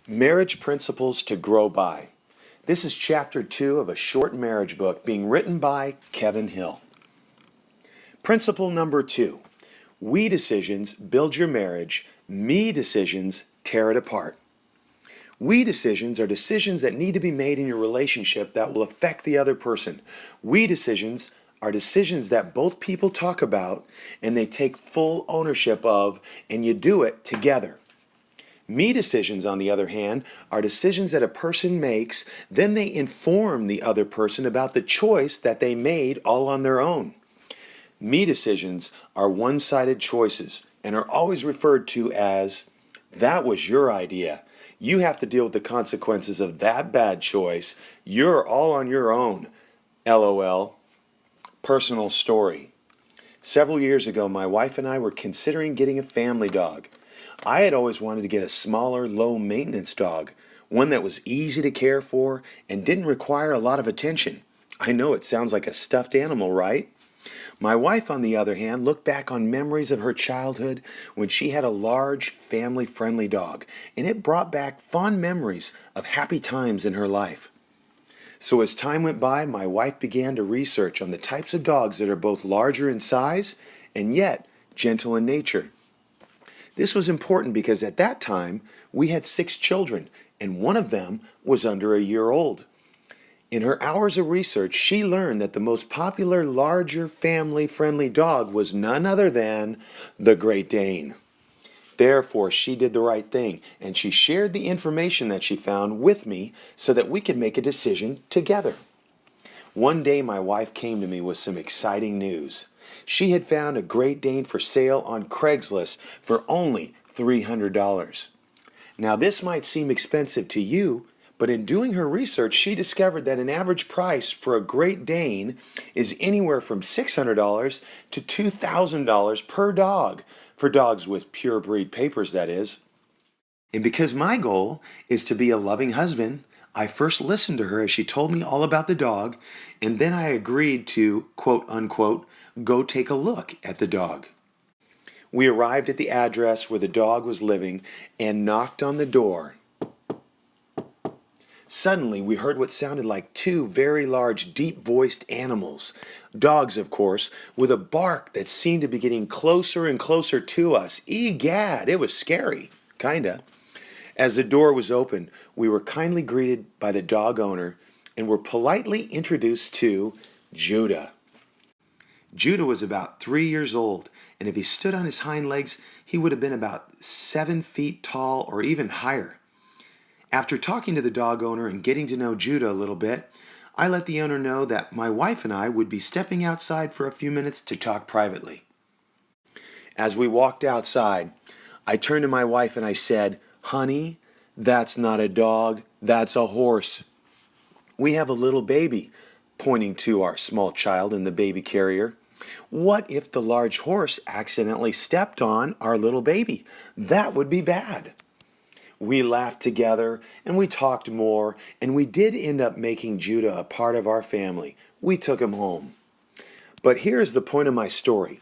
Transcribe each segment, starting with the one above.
Marriage Principles to Grow By. This is chapter 2 of a short marriage book being written by Kevin Hill. Principle number 2. We decisions build your marriage. Me decisions tear it apart. We decisions are decisions that need to be made in your relationship that will affect the other person. We decisions are decisions that both people talk about and they take full ownership of, and you do it together. Me decisions, on the other hand, are decisions that a person makes, then they inform the other person about the choice that they made all on their own. Me decisions are one-sided choices and are always referred to as, that was your idea. You have to deal with the consequences of that bad choice. You're all on your own. LOL. Personal story. Several years ago, my wife and I were considering getting a family dog. I had always wanted to get a smaller, low-maintenance dog, one that was easy to care for and didn't require a lot of attention. I know it sounds like a stuffed animal, right? My wife, on the other hand, looked back on memories of her childhood when she had a large, family-friendly dog, and it brought back fond memories of happy times in her life. So as time went by, my wife began to research on the types of dogs that are both larger in size and yet gentle in nature. This was important because at that time we had 6 children and one of them was under a year old. In her hours of research, she learned that the most popular larger family-friendly dog was none other than the Great Dane. Therefore, she did the right thing and she shared the information that she found with me so that we could make a decision together. One day my wife came to me with some exciting news. She had found a Great Dane for sale on Craigslist for only $300. Now this might seem expensive to you, but in doing her research she discovered that an average price for a Great Dane is anywhere from $600 to $2,000 per dog, for dogs with pure breed papers, that is. And because my goal is to be a loving husband, I first listened to her as she told me all about the dog, and then I agreed to, quote unquote, go take a look at the dog. We arrived at the address where the dog was living and knocked on the door. Suddenly, we heard what sounded like 2 very large, deep-voiced animals. Dogs, of course, with a bark that seemed to be getting closer and closer to us. Egad, it was scary, kinda. As the door was opened, we were kindly greeted by the dog owner and were politely introduced to Judah. Judah was about 3 years old, and if he stood on his hind legs, he would have been about 7 feet tall or even higher. After talking to the dog owner and getting to know Judah a little bit, I let the owner know that my wife and I would be stepping outside for a few minutes to talk privately. As we walked outside, I turned to my wife and I said, "Honey, that's not a dog, that's a horse. We have a little baby," pointing to our small child in the baby carrier. "What if the large horse accidentally stepped on our little baby? That would be bad." We laughed together and we talked more, and we did end up making Judah a part of our family. We took him home. But here's the point of my story.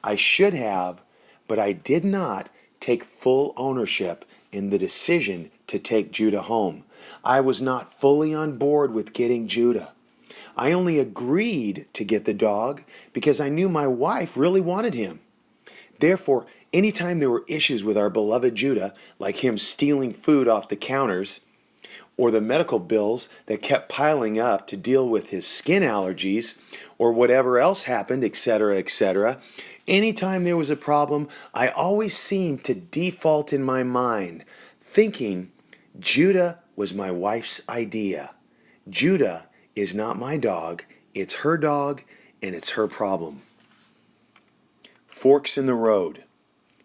I should have, but I did not take full ownership in the decision to take Judah home. I was not fully on board with getting Judah. I only agreed to get the dog because I knew my wife really wanted him. Therefore, anytime there were issues with our beloved Judah, like him stealing food off the counters, or the medical bills that kept piling up to deal with his skin allergies, or whatever else happened, etc., anytime there was a problem, I always seemed to default in my mind, thinking Judah was my wife's idea. Judah is not my dog, it's her dog, and it's her problem. Forks in the road.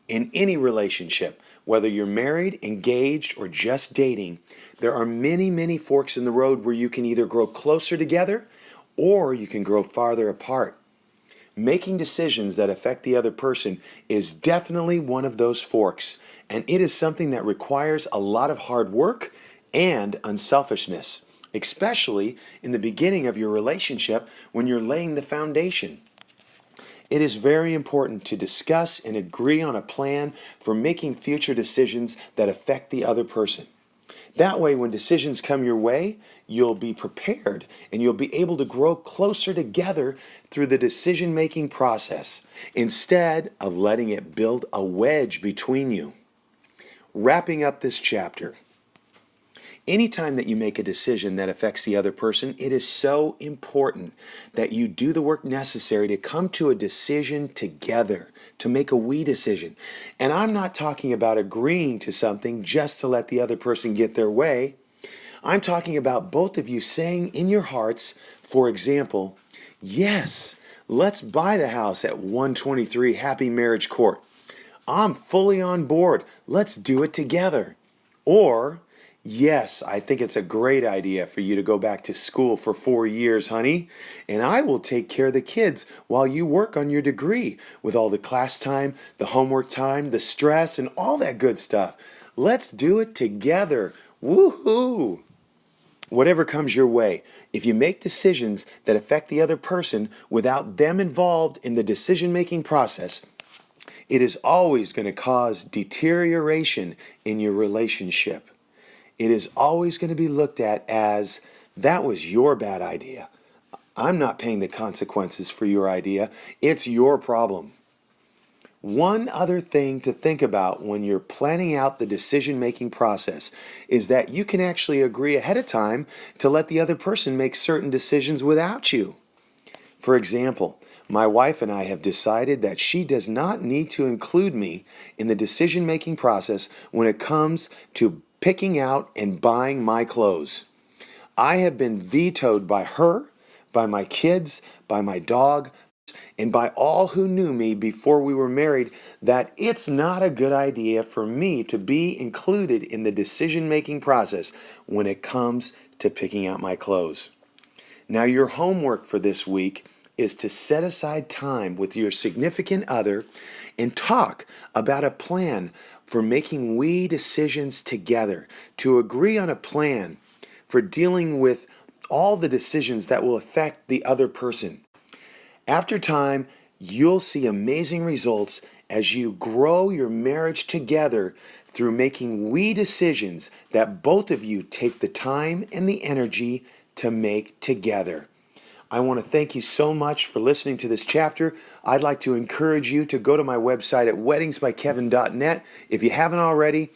In any relationship, whether you're married, engaged, or just dating, there are many, many forks in the road where you can either grow closer together or you can grow farther apart. Making decisions that affect the other person is definitely one of those forks, and it is something that requires a lot of hard work and unselfishness, especially in the beginning of your relationship when you're laying the foundation. It is very important to discuss and agree on a plan for making future decisions that affect the other person. That way, when decisions come your way, you'll be prepared and you'll be able to grow closer together through the decision-making process instead of letting it build a wedge between you. Wrapping up this chapter, anytime that you make a decision that affects the other person, it is so important that you do the work necessary to come to a decision together, to make a we decision. And I'm not talking about agreeing to something just to let the other person get their way. I'm talking about both of you saying in your hearts, for example, yes, let's buy the house at 123 Happy Marriage Court. I'm fully on board. Let's do it together. Or, yes, I think it's a great idea for you to go back to school for 4 years, honey, and I will take care of the kids while you work on your degree with all the class time, the homework time, the stress, and all that good stuff. Let's do it together. Woohoo! Whatever comes your way, if you make decisions that affect the other person without them involved in the decision-making process, it is always going to cause deterioration in your relationship. It is always going to be looked at as, that was your bad idea. I'm not paying the consequences for your idea. It's your problem. One other thing to think about when you're planning out the decision-making process is that you can actually agree ahead of time to let the other person make certain decisions without you. For example, my wife and I have decided that she does not need to include me in the decision-making process when it comes to picking out and buying my clothes. I have been vetoed by her, by my kids, by my dog, and by all who knew me before we were married that it's not a good idea for me to be included in the decision-making process when it comes to picking out my clothes. Now, your homework for this week is to set aside time with your significant other and talk about a plan for making we decisions together, to agree on a plan for dealing with all the decisions that will affect the other person. After time, you'll see amazing results as you grow your marriage together through making we decisions that both of you take the time and the energy to make together. I want to thank you so much for listening to this chapter. I'd like to encourage you to go to my website at weddingsbykevin.net. If you haven't already,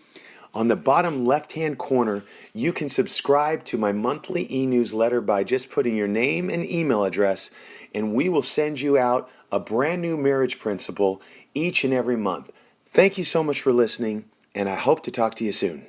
on the bottom left-hand corner, you can subscribe to my monthly e-newsletter by just putting your name and email address, and we will send you out a brand new marriage principle each and every month. Thank you so much for listening, and I hope to talk to you soon.